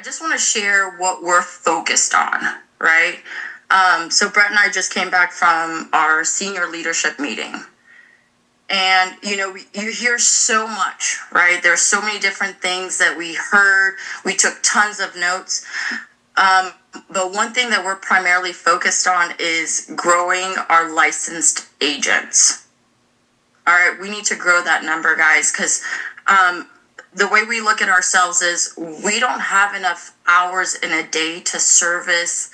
I just want to share what we're focused on, right? So Brett and I just came back from our senior leadership meeting. And, you hear so much, right? There's so many different things that we heard. We took tons of notes. But one thing that we're primarily focused on is growing our licensed agents. All right, we need to grow that number, guys, because the way we look at ourselves is we don't have enough hours in a day to service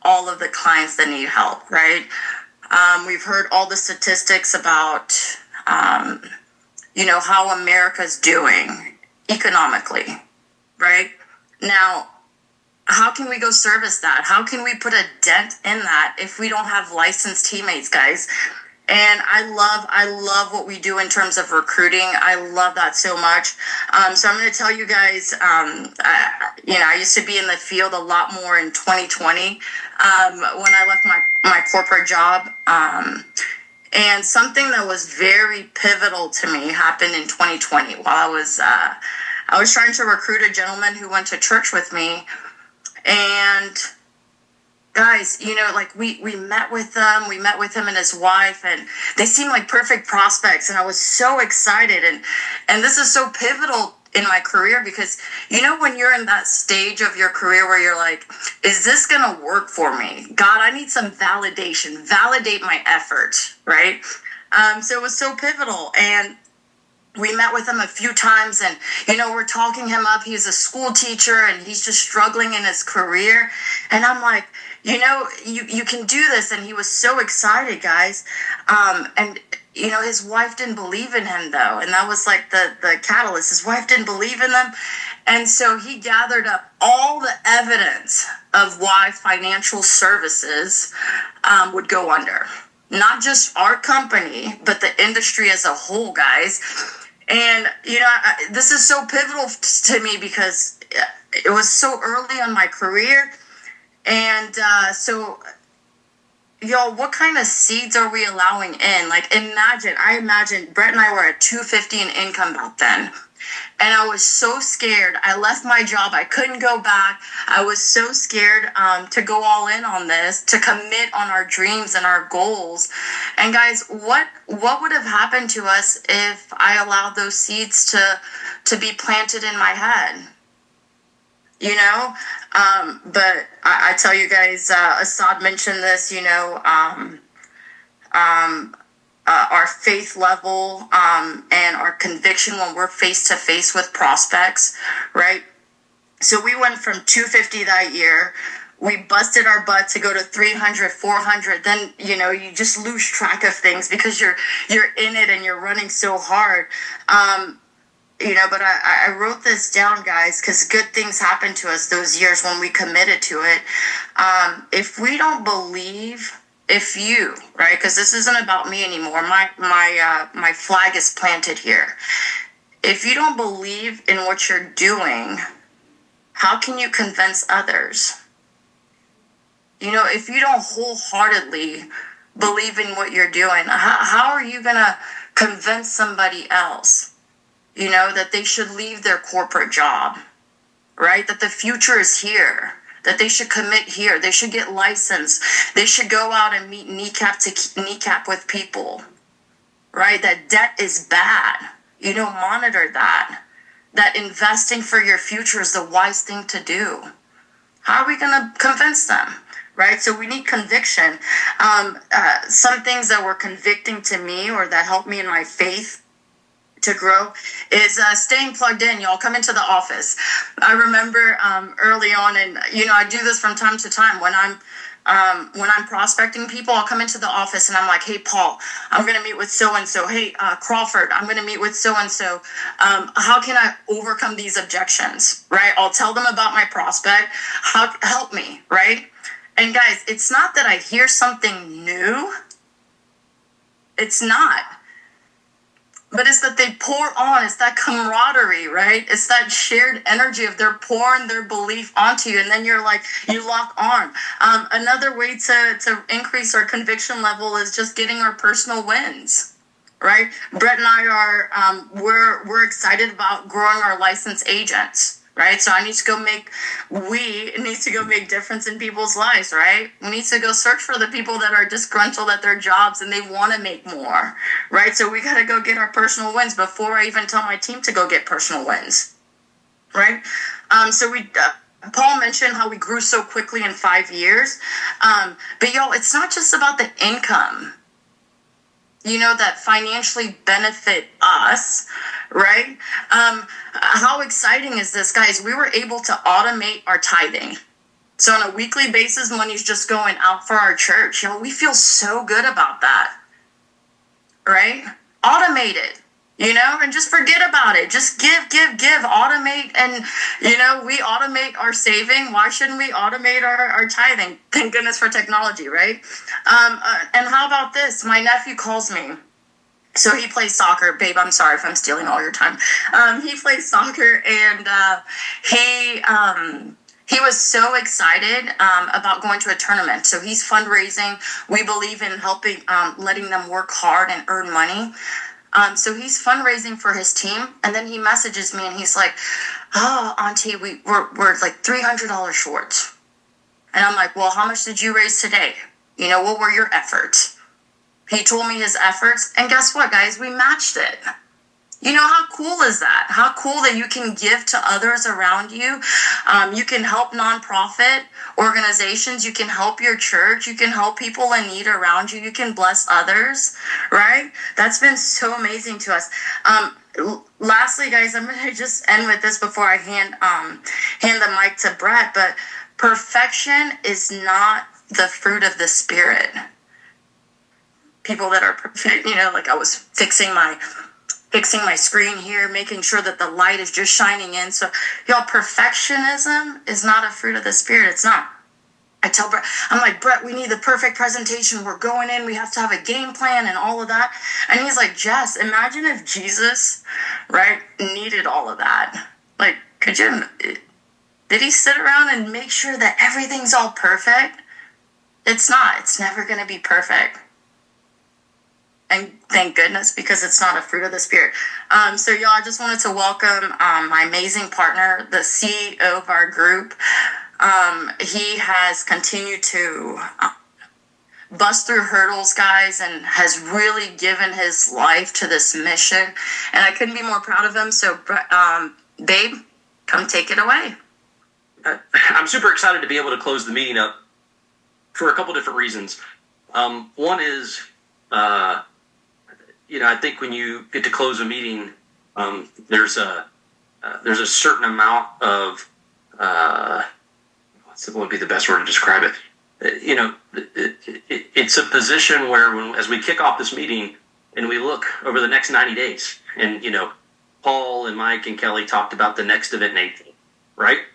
all of the clients that need help, right? We've heard all the statistics about, how America's doing economically, right? Now, how can we go service that? How can we put a dent in that if we don't have licensed teammates, guys? And I love what we do in terms of recruiting. I love that so much. So I'm going to tell you guys, I used to be in the field a lot more in 2020 when I left my corporate job. And something that was very pivotal to me happened in 2020 while I was trying to recruit a gentleman who went to church with me. And guys, we met with him and his wife, and they seemed like perfect prospects. And I was so excited. And this is so pivotal in my career because, when you're in that stage of your career where you're like, is this going to work for me? God, I need some validation, validate my effort, right? So it was so pivotal. And we met with him a few times and, we're talking him up. He's a school teacher and he's just struggling in his career. And I'm like, you can do this. And he was so excited, guys. And his wife didn't believe in him, though. And that was like the catalyst. His wife didn't believe in them. And so he gathered up all the evidence of why financial services would go under. Not just our company, but the industry as a whole, guys. And, this is so pivotal to me because it was so early in my career. And so, y'all, what kind of seeds are we allowing in? Like, I imagine Brett and I were at $250 in income back then. And I was so scared. I left my job. I couldn't go back. I was so scared to go all in on this, to commit on our dreams and our goals. And guys, what would have happened to us if I allowed those seeds to be planted in my head? But I tell you guys, Assad mentioned this, our faith level and our conviction when we're face to face with prospects, right? So we went from 250 that year. We busted our butt to go to 300, 400. Then, you just lose track of things because you're in it and you're running so hard. But I wrote this down, guys, because good things happened to us those years when we committed to it. If we don't believe, right, because this isn't about me anymore. My flag is planted here. If you don't believe in what you're doing, how can you convince others? If you don't wholeheartedly believe in what you're doing, how are you going to convince somebody else? That they should leave their corporate job, right? That the future is here, that they should commit here. They should get licensed. They should go out and meet kneecap to kneecap with people, right? That debt is bad. Monitor that. That investing for your future is the wise thing to do. How are we going to convince them? Right? So we need conviction. Some things that were convicting to me or that helped me in my faith to grow is staying plugged in. Y'all come into the office. I remember early on, and I do this from time to time when I'm prospecting people. I'll come into the office and I'm like, hey Paul, I'm going to meet with so and so. Hey Crawford, I'm going to meet with so and so. How can I overcome these objections? Right? I'll tell them about my prospect. Help me, right? And guys, it's not that I hear something new. It's not. But it's that they pour on. It's that camaraderie, right? It's that shared energy of they're pouring their belief onto you. And then you're like, you lock arm. Another way to increase our conviction level is just getting our personal wins, right? Brett and I are, we're excited about growing our licensed agents, right? So we need to go make difference in people's lives, right? We need to go search for the people that are disgruntled at their jobs and they want to make more, right? So we got to go get our personal wins before I even tell my team to go get personal wins, right? Paul mentioned how we grew so quickly in 5 years. But it's not just about the income, that financially benefit us, right? How exciting is this, guys? We were able to automate our tithing. So on a weekly basis, money's just going out for our church. We feel so good about that, right? Automate it, and just forget about it. Just give, automate. And, we automate our saving. Why shouldn't we automate our tithing? Thank goodness for technology, right? And how about this? My nephew calls me. So he plays soccer. Babe, I'm sorry if I'm stealing all your time. He plays soccer, and he was so excited about going to a tournament. So he's fundraising. We believe in helping, letting them work hard and earn money. So he's fundraising for his team, and then he messages me, and he's like, "Oh, Auntie, we're like $300 short." And I'm like, "Well, how much did you raise today? What were your efforts?" He told me his efforts, and guess what, guys? We matched it. How cool is that? How cool that you can give to others around you. You can help nonprofit organizations. You can help your church. You can help people in need around you. You can bless others, right? That's been so amazing to us. Lastly, guys, I'm going to just end with this before I hand the mic to Brett. But perfection is not the fruit of the Spirit. People that are perfect, like I was fixing my screen here, making sure that the light is just shining in. So, perfectionism is not a fruit of the Spirit. It's not. I tell Brett, I'm like, "Brett, we need the perfect presentation. We're going in. We have to have a game plan and all of that." And he's like, "Jess, imagine if Jesus, right, needed all of that. Like, did he sit around and make sure that everything's all perfect? It's not. It's never going to be perfect. And thank goodness, because it's not a fruit of the Spirit." So y'all, I just wanted to welcome my amazing partner, the CEO of our group. He has continued to bust through hurdles, guys, and has really given his life to this mission. And I couldn't be more proud of him. So, babe, come take it away. I'm super excited to be able to close the meeting up for a couple different reasons. One is, I think when you get to close a meeting, there's a certain amount of what would be the best word to describe it? It's a position where, as we kick off this meeting and we look over the next 90 days, and Paul and Mike and Kelly talked about the next event in April, right?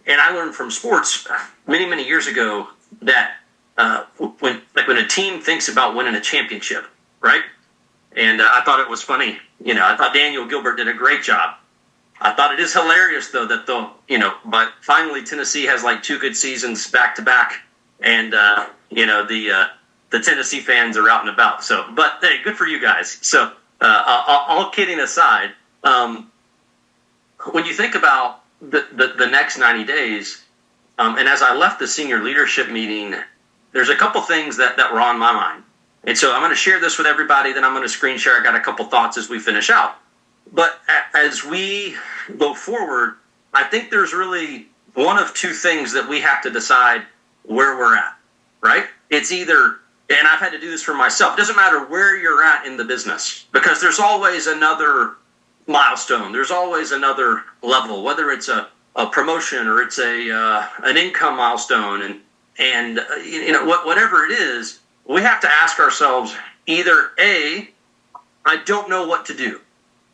And I learned from sports many, many years ago that when a team thinks about winning a championship, right? And I thought it was funny. I thought Daniel Gilbert did a great job. I thought it is hilarious, though, that but finally Tennessee has like 2 good seasons back to back, and the Tennessee fans are out and about. So, but hey, good for you guys. So, all kidding aside, when you think about the next 90 days, and as I left the senior leadership meeting, there's a couple things that were on my mind. And so I'm going to share this with everybody, then I'm going to screen share. I got a couple thoughts as we finish out. But as we go forward, I think there's really one of 2 things that we have to decide where we're at, right? It's either, and I've had to do this for myself, it doesn't matter where you're at in the business, because there's always another milestone. There's always another level, whether it's a promotion or it's an income milestone, and whatever it is. We have to ask ourselves either A, I don't know what to do,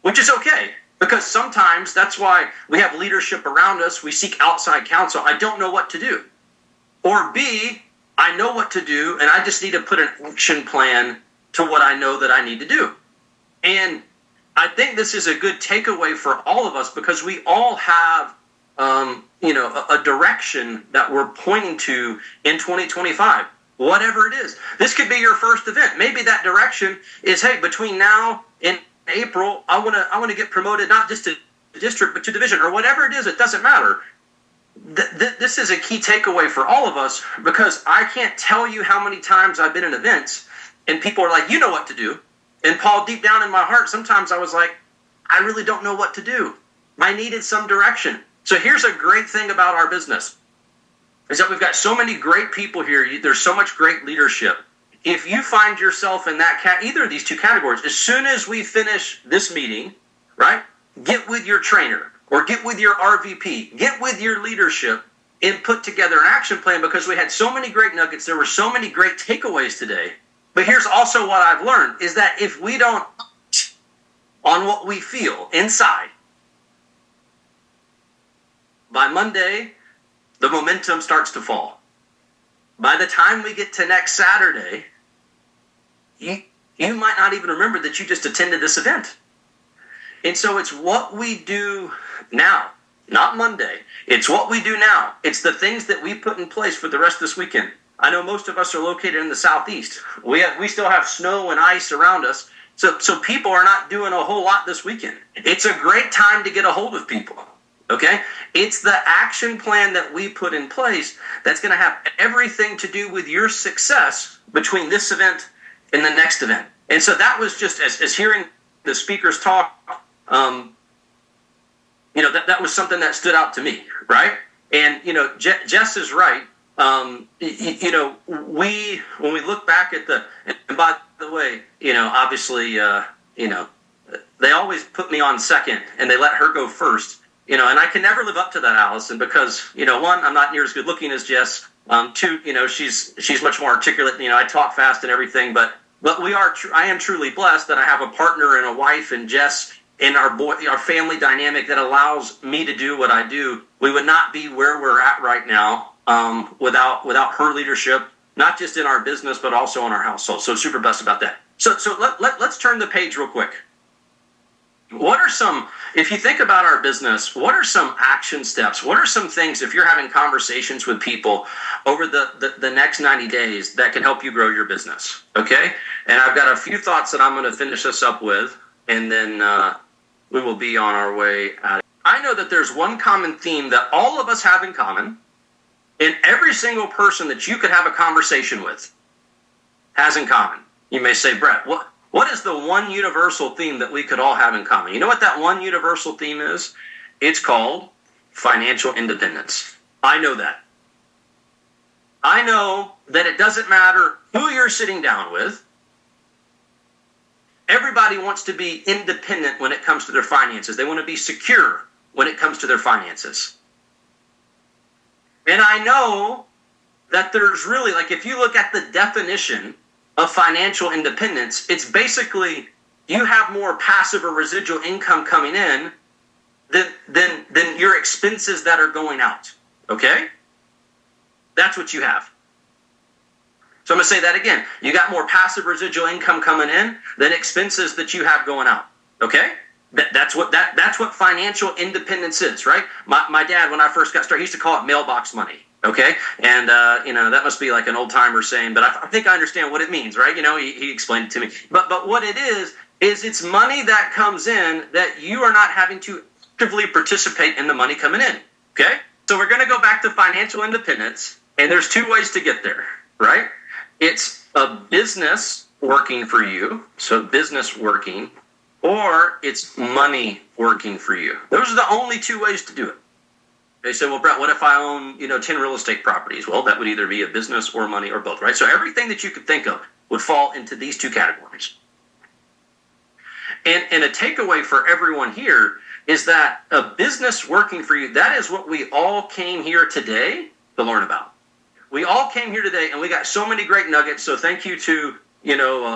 which is okay, because sometimes that's why we have leadership around us. We seek outside counsel. I don't know what to do. Or B, I know what to do, and I just need to put an action plan to what I know that I need to do. And I think this is a good takeaway for all of us, because we all have a direction that we're pointing to in 2025. Whatever it is. This could be your first event. Maybe that direction is, hey, between now and April, I want to get promoted, not just to district, but to division or whatever it is, it doesn't matter. This is a key takeaway for all of us, because I can't tell you how many times I've been in events and people are like, you know what to do. And Paul, deep down in my heart, sometimes I was like, I really don't know what to do. I needed some direction. So here's a great thing about our business, is that we've got so many great people here. There's so much great leadership. If you find yourself in that either of these two categories, as soon as we finish this meeting, right, get with your trainer or get with your RVP, get with your leadership and put together an action plan, because we had so many great nuggets. There were so many great takeaways today. But here's also what I've learned, is that if we don't act on what we feel inside, by Monday, the momentum starts to fall. By the time we get to next Saturday, you might not even remember that you just attended this event. And so it's what we do now, not Monday. It's what we do now. It's the things that we put in place for the rest of this weekend. I know most of us are located in the Southeast. We still have snow and ice around us. So people are not doing a whole lot this weekend. It's a great time to get a hold of people. Okay? It's the action plan that we put in place that's going to have everything to do with your success between this event and the next event. And so that was just, as hearing the speakers talk, that was something that stood out to me, right? And, Jess is right. When we look back at and by the way, obviously, they always put me on second and they let her go first, and I can never live up to that, Allison, because, one, I'm not near as good looking as Jess. Two, she's much more articulate. I talk fast and everything, but I am truly blessed that I have a partner and a wife and Jess and our family dynamic that allows me to do what I do. We would not be where we're at right now without her leadership, not just in our business, but also in our household. So super blessed about that. So let's turn the page real quick. What are some, if you think about our business, what are some action steps? What are some things, if you're having conversations with people over the next 90 days, that can help you grow your business? Okay? And I've got a few thoughts that I'm going to finish this up with, and then we will be on our way out. I know that there's one common theme that all of us have in common, and every single person that you could have a conversation with has in common. You may say, Brett, what is the one universal theme that we could all have in common? You know what that one universal theme is? It's called financial independence. I know that. I know that it doesn't matter who you're sitting down with. Everybody wants to be independent when it comes to their finances. They want to be secure when it comes to their finances. And I know that there's really, if you look at the definition of financial independence, it's basically you have more passive or residual income coming in than your expenses that are going out. Okay? That's what you have. So I'm going to say that again. You got more passive residual income coming in than expenses that you have going out. Okay? That's what financial independence is, right? My dad, when I first got started, he used to call it mailbox money. Okay? And, that must be like an old timer saying, but I think I understand what it means, right? He explained it to me. But what it is it's money that comes in that you are not having to actively participate in the money coming in. Okay? So we're going to go back to financial independence, and there's two ways to get there, right? It's a business working for you, so business working, or it's money working for you. Those are the only two ways to do it. They say, well, Brett, what if I own, 10 real estate properties? Well, that would either be a business or money or both, right? So everything that you could think of would fall into these two categories. And a takeaway for everyone here is that a business working for you, that is what we all came here today to learn about. We all came here today, and we got so many great nuggets. So thank you to,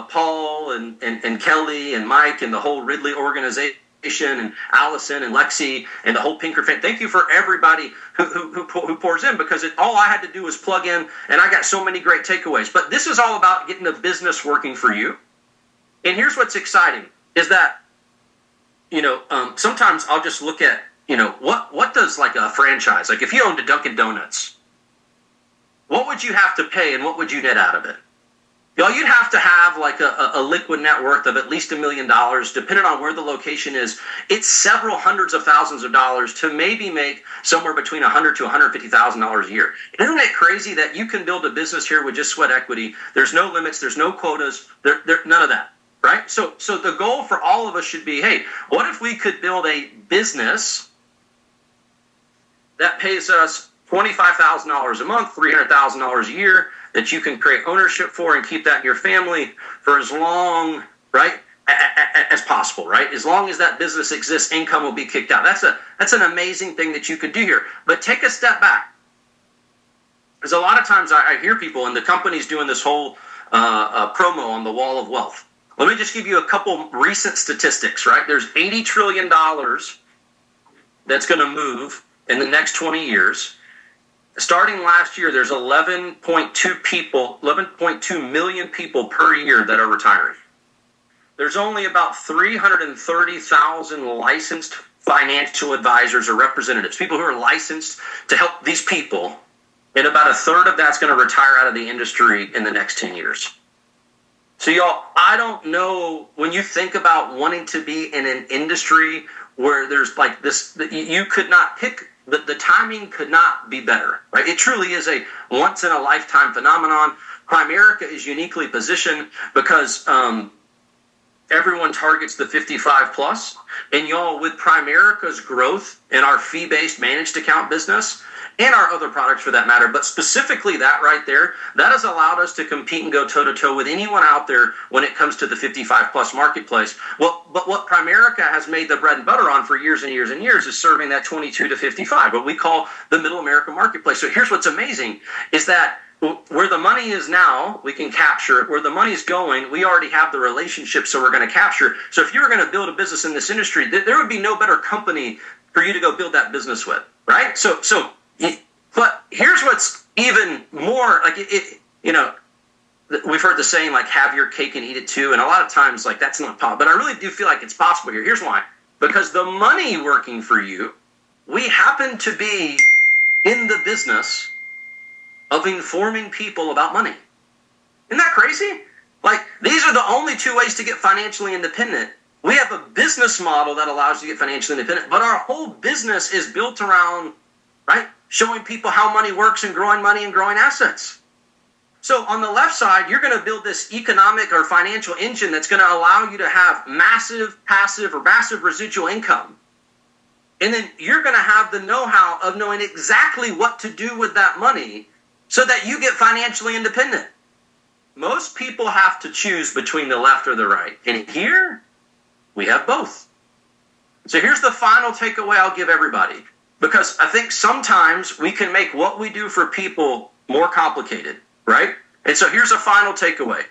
Paul and Kelly and Mike and the whole Ridley organization and Allison and Lexi and the whole Pinker family. Thank you for everybody who pours in, because all I had to do was plug in, and I got so many great takeaways. But this is all about getting the business working for you. And here's what's exciting is that, sometimes I'll just look at, what does like a franchise, like if you owned a Dunkin' Donuts, what would you have to pay and what would you net out of it? Y'all, you'd have to have like a liquid net worth of at least $1 million, depending on where the location is. It's several hundreds of thousands of dollars to maybe make somewhere between $100,000 to $150,000 a year. Isn't it crazy that you can build a business here with just sweat equity? There's no limits, there's no quotas, none of that, right? So the goal for all of us should be, hey, what if we could build a business that pays us $25,000 a month, $300,000 a year, that you can create ownership for and keep that in your family for as long, right, as possible, right? As long as that business exists, income will be kicked out. That's an amazing thing that you could do here. But take a step back. Because a lot of times I hear people, and the company's doing this whole promo on the wall of wealth. Let me just give you a couple recent statistics, right? There's $80 trillion that's going to move in the next 20 years. Starting last year, there's 11.2 million people per year that are retiring. There's only about 330,000 licensed financial advisors or representatives, people who are licensed to help these people, and about a third of that's going to retire out of the industry in the next 10 years. So y'all, I don't know, when you think about wanting to be in an industry where there's like this, you could not pick, the timing could not be better, right? It truly is a once-in-a-lifetime phenomenon. Primerica is uniquely positioned because everyone targets the 55 plus. And y'all, with Primerica's growth in our fee-based managed account business, and our other products for that matter, but specifically that right there, that has allowed us to compete and go toe-to-toe with anyone out there when it comes to the 55-plus marketplace. Well, but what Primerica has made the bread and butter on for years and years and years is serving that 22 to 55, what we call the middle America marketplace. So here's what's amazing, is that where the money is now, we can capture it. Where the money's going, we already have the relationship, so we're going to capture it. So if you were going to build a business in this industry, there would be no better company for you to go build that business with, right? But here's what's even more, like, we've heard the saying, like, have your cake and eat it too. And a lot of times, like, that's not possible. But I really do feel like it's possible here. Here's why. Because the money working for you, we happen to be in the business of informing people about money. Isn't that crazy? Like, these are the only two ways to get financially independent. We have a business model that allows you to get financially independent, but our whole business is built around, right, showing people how money works and growing money and growing assets. So on the left side, you're going to build this economic or financial engine that's going to allow you to have massive passive or massive residual income. And then you're going to have the know-how of knowing exactly what to do with that money so that you get financially independent. Most people have to choose between the left or the right. And here, we have both. So here's the final takeaway I'll give everybody. Because I think sometimes we can make what we do for people more complicated, right? And so here's a final takeaway.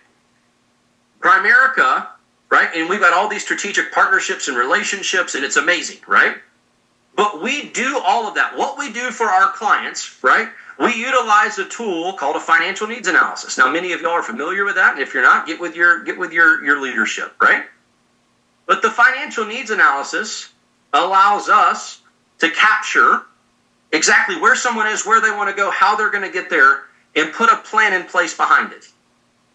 Primerica, right? And we've got all these strategic partnerships and relationships, and it's amazing, right? But we do all of that. What we do for our clients, right? We utilize a tool called a financial needs analysis. Now, many of y'all are familiar with that, and if you're not, get with your leadership, right? But the financial needs analysis allows us to capture exactly where someone is, where they want to go, how they're going to get there, and put a plan in place behind it.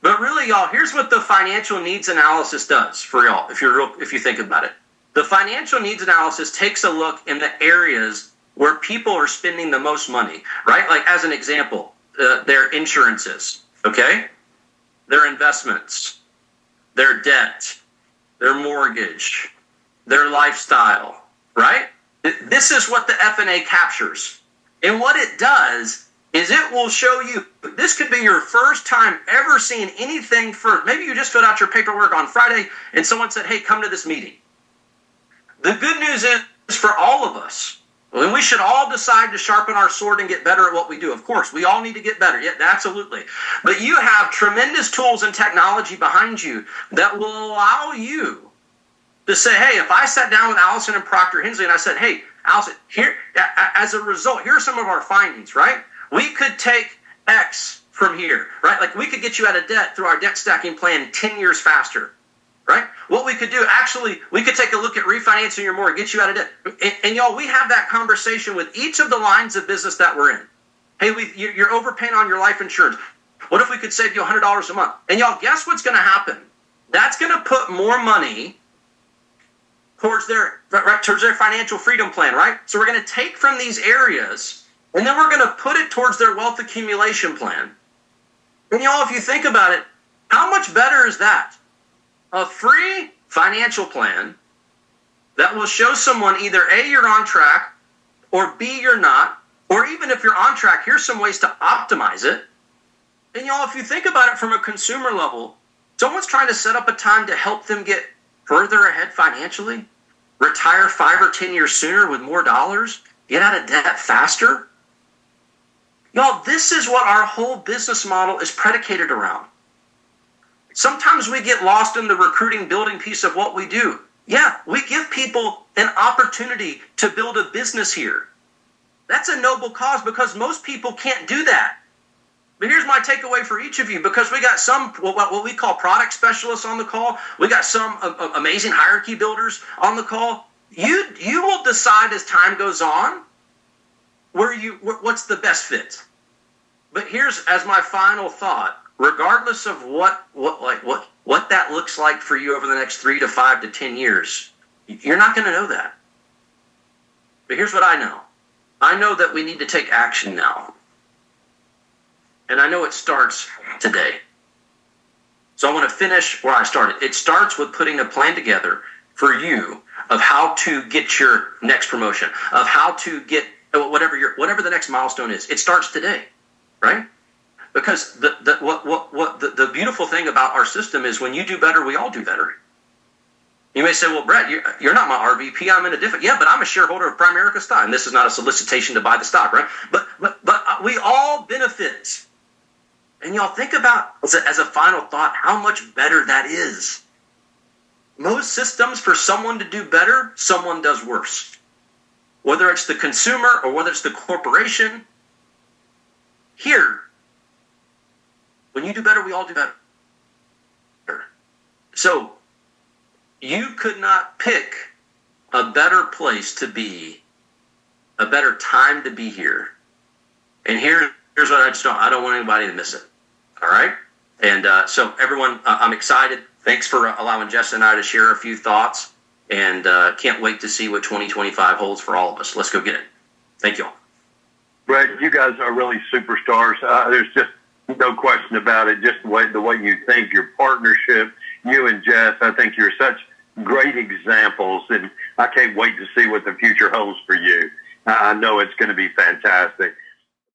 But really, y'all, here's what the financial needs analysis does for y'all, if you think about it. The financial needs analysis takes a look in the areas where people are spending the most money, right? Like, as an example, their insurances, okay? Their investments, their debt, their mortgage, their lifestyle, right? This is what the F&A captures. And what it does is it will show you, this could be your first time ever seeing anything for, maybe you just filled out your paperwork on Friday and someone said, hey, come to this meeting. The good news is for all of us, and we should all decide to sharpen our sword and get better at what we do. Of course, we all need to get better. Yeah, absolutely. But you have tremendous tools and technology behind you that will allow you to say, hey, if I sat down with Allison and Proctor Hensley and I said, hey, Allison, here, as a result, here are some of our findings, right? We could take X from here, right? Like, we could get you out of debt through our debt stacking plan 10 years faster, right? What we could do, actually, we could take a look at refinancing your mortgage, get you out of debt. And y'all, we have that conversation with each of the lines of business that we're in. Hey, you're overpaying on your life insurance. What if we could save you $100 a month? And y'all, guess what's going to happen? That's going to put more money towards their financial freedom plan, right? So we're going to take from these areas, and then we're going to put it towards their wealth accumulation plan. And y'all, if you think about it, how much better is that? A free financial plan that will show someone either A, you're on track, or B, you're not, or even if you're on track, here's some ways to optimize it. And y'all, if you think about it from a consumer level, someone's trying to set up a time to help them get further ahead financially, retire 5 or 10 years sooner with more dollars, get out of debt faster. Y'all, this is what our whole business model is predicated around. Sometimes we get lost in the recruiting building piece of what we do. Yeah, we give people an opportunity to build a business here. That's a noble cause because most people can't do that. But here's my takeaway for each of you, because we got some what we call product specialists on the call. We got some amazing hierarchy builders on the call. You will decide as time goes on what's the best fit. But here's as my final thought, regardless of what that looks like for you over the next 3 to 5 to 10 years, you're not going to know that. But here's what I know. I know that we need to take action now. And I know it starts today. So I want to finish where I started. It starts with putting a plan together for you of how to get your next promotion, of how to get whatever the next milestone is. It starts today, right? Because the beautiful thing about our system is when you do better, we all do better. You may say, well, Brett, you're not my RVP. I'm in a different. Yeah, but I'm a shareholder of Primerica stock. And this is not a solicitation to buy the stock, right? But we all benefit. And y'all think about, as a final thought, how much better that is. Most systems, for someone to do better, someone does worse. Whether it's the consumer or whether it's the corporation, here, when you do better, we all do better. So, you could not pick a better place to be, a better time to be here. And here's what I don't want anybody to miss it. All right? And so everyone, I'm excited. Thanks for allowing Jess and I to share a few thoughts. And can't wait to see what 2025 holds for all of us. Let's go get it. Thank you all. Brett, you guys are really superstars. There's just no question about it. Just the way you think, your partnership, you and Jess, I think you're such great examples. And I can't wait to see what the future holds for you. I know it's going to be fantastic.